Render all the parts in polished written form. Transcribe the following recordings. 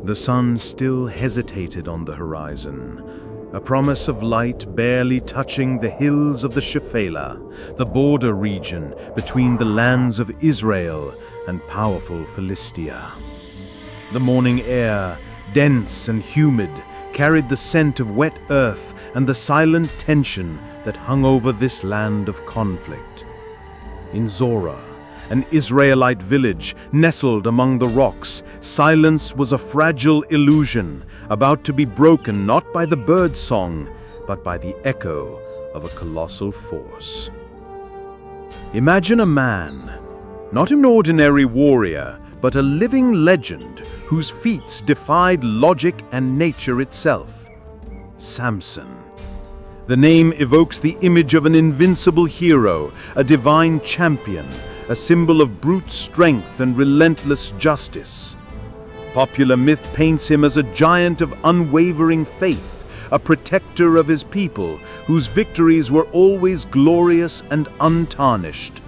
The sun still hesitated on the horizon, a promise of light barely touching the hills of the Shephelah, the border region between the lands of Israel and powerful Philistia. The morning air, dense and humid, carried the scent of wet earth and the silent tension that hung over this land of conflict. In Zorah, an Israelite village nestled among the rocks, silence was a fragile illusion, about to be broken not by the bird song, but by the echo of a colossal force. Imagine a man, not an ordinary warrior, but a living legend whose feats defied logic and nature itself. Samson. The name evokes the image of an invincible hero, a divine champion, a symbol of brute strength and relentless justice. Popular myth paints him as a giant of unwavering faith, a protector of his people, whose victories were always glorious and untarnished.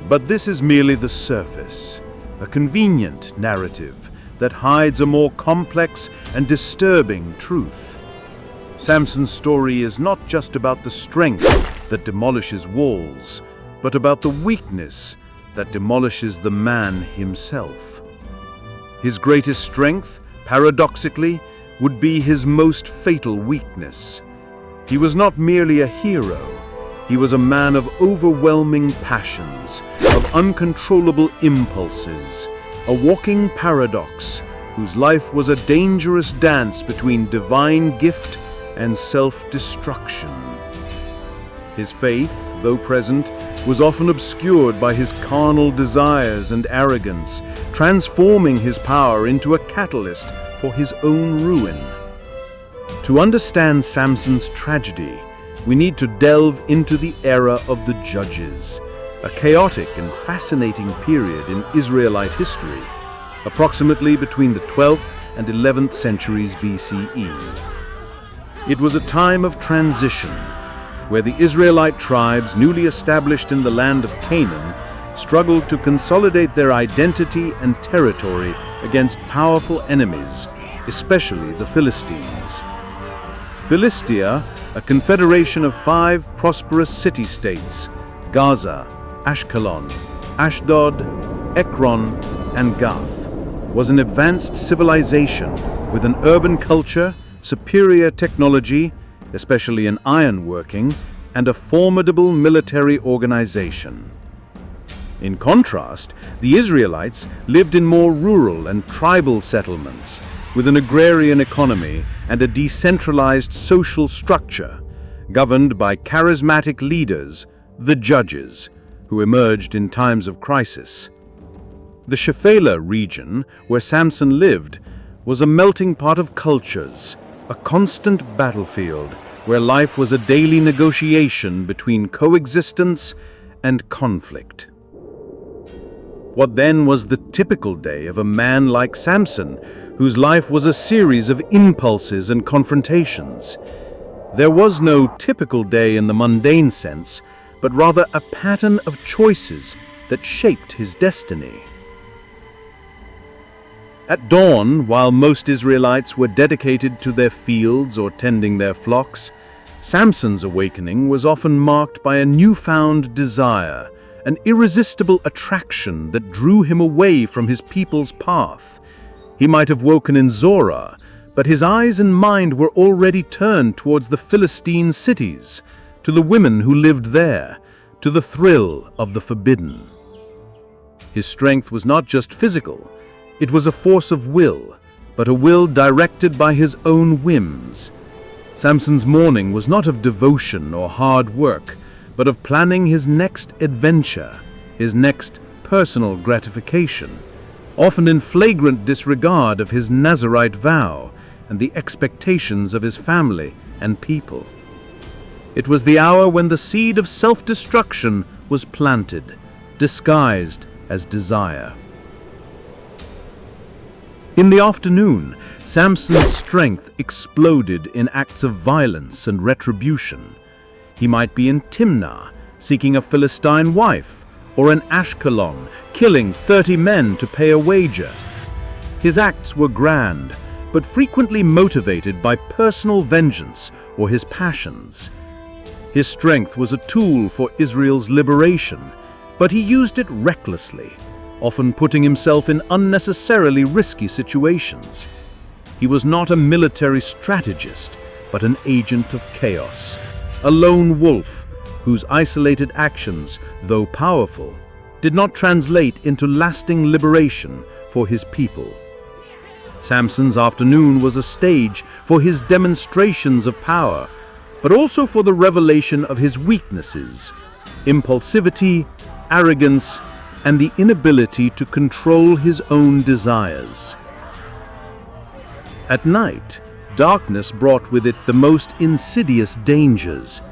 But this is merely the surface, a convenient narrative that hides a more complex and disturbing truth. Samson's story is not just about the strength that demolishes walls, but about the weakness that demolishes the man himself. His greatest strength, paradoxically, would be his most fatal weakness. He was not merely a hero. He was a man of overwhelming passions, of uncontrollable impulses, a walking paradox whose life was a dangerous dance between divine gift and self-destruction. His faith, though present, was often obscured by his carnal desires and arrogance, transforming his power into a catalyst for his own ruin. To understand Samson's tragedy, we need to delve into the era of the Judges, a chaotic and fascinating period in Israelite history, approximately between the 12th and 11th centuries BCE. It was a time of transition, where the Israelite tribes newly established in the land of Canaan struggled to consolidate their identity and territory against powerful enemies, especially the Philistines. Philistia, a confederation of 5 prosperous city-states, Gaza, Ashkelon, Ashdod, Ekron, and Gath, was an advanced civilization with an urban culture, superior technology, especially in ironworking, and a formidable military organization. In contrast, the Israelites lived in more rural and tribal settlements, with an agrarian economy and a decentralized social structure, governed by charismatic leaders, the judges, who emerged in times of crisis. The Shephelah region, where Samson lived, was a melting pot of cultures, a constant battlefield where life was a daily negotiation between coexistence and conflict. What then was the typical day of a man like Samson, whose life was a series of impulses and confrontations? There was no typical day in the mundane sense, but rather a pattern of choices that shaped his destiny. At dawn, while most Israelites were dedicated to their fields or tending their flocks, Samson's awakening was often marked by a newfound desire, an irresistible attraction that drew him away from his people's path. He might have woken in Zorah, but his eyes and mind were already turned towards the Philistine cities, to the women who lived there, to the thrill of the forbidden. His strength was not just physical. It was a force of will, but a will directed by his own whims. Samson's morning was not of devotion or hard work, but of planning his next adventure, his next personal gratification, often in flagrant disregard of his Nazarite vow and the expectations of his family and people. It was the hour when the seed of self-destruction was planted, disguised as desire. In the afternoon, Samson's strength exploded in acts of violence and retribution. He might be in Timnah, seeking a Philistine wife, or in Ashkelon, killing 30 men to pay a wager. His acts were grand, but frequently motivated by personal vengeance or his passions. His strength was a tool for Israel's liberation, but he used it recklessly, often putting himself in unnecessarily risky situations. He was not a military strategist, but an agent of chaos, a lone wolf whose isolated actions, though powerful, did not translate into lasting liberation for his people. Samson's afternoon was a stage for his demonstrations of power, but also for the revelation of his weaknesses, impulsivity, arrogance, and the inability to control his own desires. At night, darkness brought with it the most insidious dangers.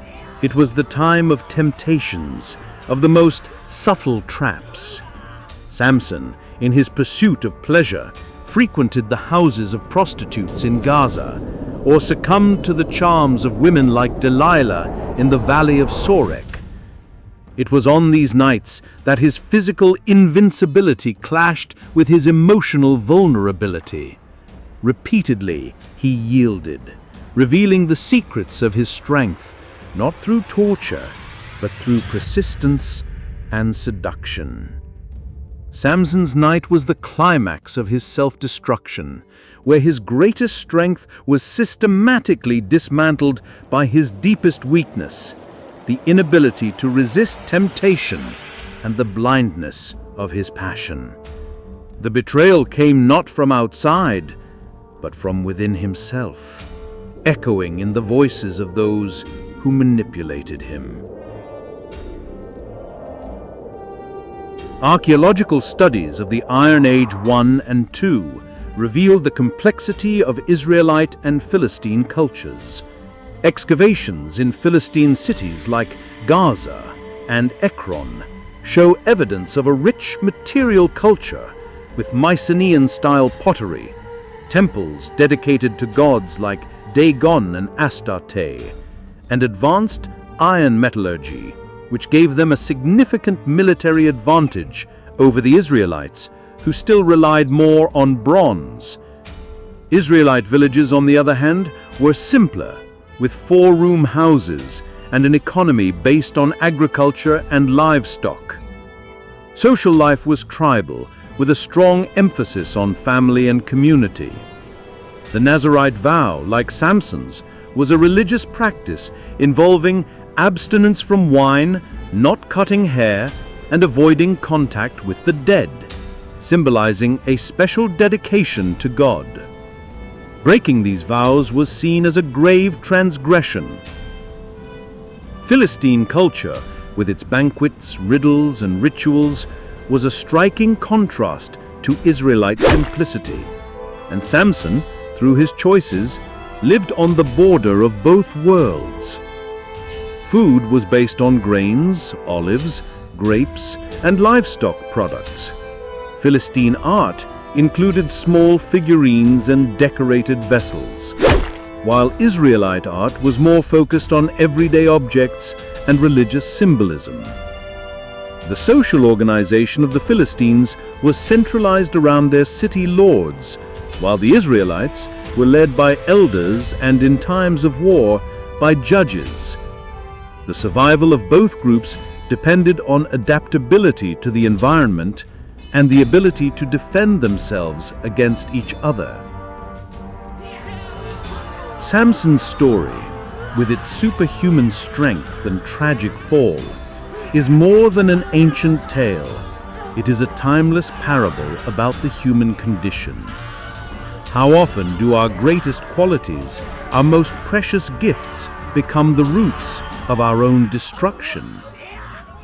It was the time of temptations, of the most subtle traps. Samson, in his pursuit of pleasure, frequented the houses of prostitutes in Gaza, or succumbed to the charms of women like Delilah in the valley of Sorek. It was on these nights that his physical invincibility clashed with his emotional vulnerability. Repeatedly, he yielded, revealing the secrets of his strength, not through torture, but through persistence and seduction. Samson's night was the climax of his self-destruction, where his greatest strength was systematically dismantled by his deepest weakness, the inability to resist temptation and the blindness of his passion. The betrayal came not from outside, but from within himself, echoing in the voices of those who manipulated him. Archaeological studies of the Iron Age I and II revealed the complexity of Israelite and Philistine cultures. Excavations in Philistine cities like Gaza and Ekron show evidence of a rich material culture with Mycenaean-style pottery, temples dedicated to gods like Dagon and Astarte, and advanced iron metallurgy, which gave them a significant military advantage over the Israelites, who still relied more on bronze. Israelite villages, on the other hand, were simpler, with four-room houses and an economy based on agriculture and livestock. Social life was tribal, with a strong emphasis on family and community. The Nazarite vow, like Samson's, was a religious practice involving abstinence from wine, not cutting hair, and avoiding contact with the dead, symbolizing a special dedication to God. Breaking these vows was seen as a grave transgression. Philistine culture, with its banquets, riddles, and rituals, was a striking contrast to Israelite simplicity, and Samson, through his choices, lived on the border of both worlds. Food was based on grains, olives, grapes, and livestock products. Philistine art included small figurines and decorated vessels, while Israelite art was more focused on everyday objects and religious symbolism. The social organization of the Philistines was centralized around their city lords, while the Israelites were led by elders and, in times of war, by judges. The survival of both groups depended on adaptability to the environment and the ability to defend themselves against each other. Samson's story, with its superhuman strength and tragic fall, is more than an ancient tale. It is a timeless parable about the human condition. How often do our greatest qualities, our most precious gifts, become the roots of our own destruction?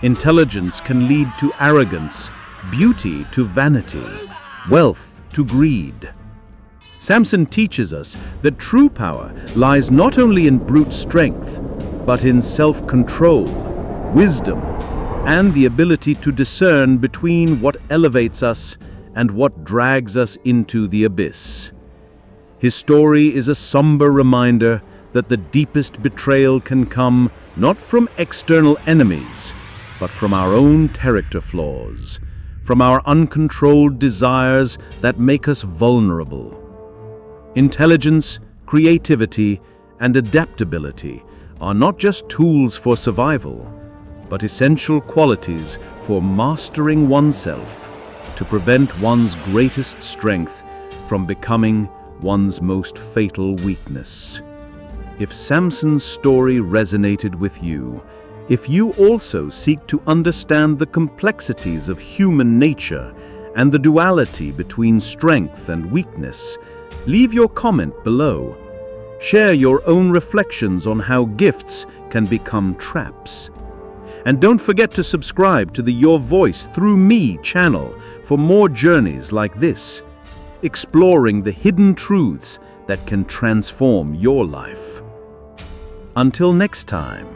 Intelligence can lead to arrogance, beauty to vanity, wealth to greed. Samson teaches us that true power lies not only in brute strength, but in self-control, wisdom, and the ability to discern between what elevates us and what drags us into the abyss. His story is a somber reminder that the deepest betrayal can come not from external enemies, but from our own character flaws, from our uncontrolled desires that make us vulnerable. Intelligence, creativity, and adaptability are not just tools for survival, but essential qualities for mastering oneself to prevent one's greatest strength from becoming one's most fatal weakness. If Samson's story resonated with you, if you also seek to understand the complexities of human nature and the duality between strength and weakness, leave your comment below. Share your own reflections on how gifts can become traps. And don't forget to subscribe to the Your Voice Through Me channel for more journeys like this, exploring the hidden truths that can transform your life. Until next time.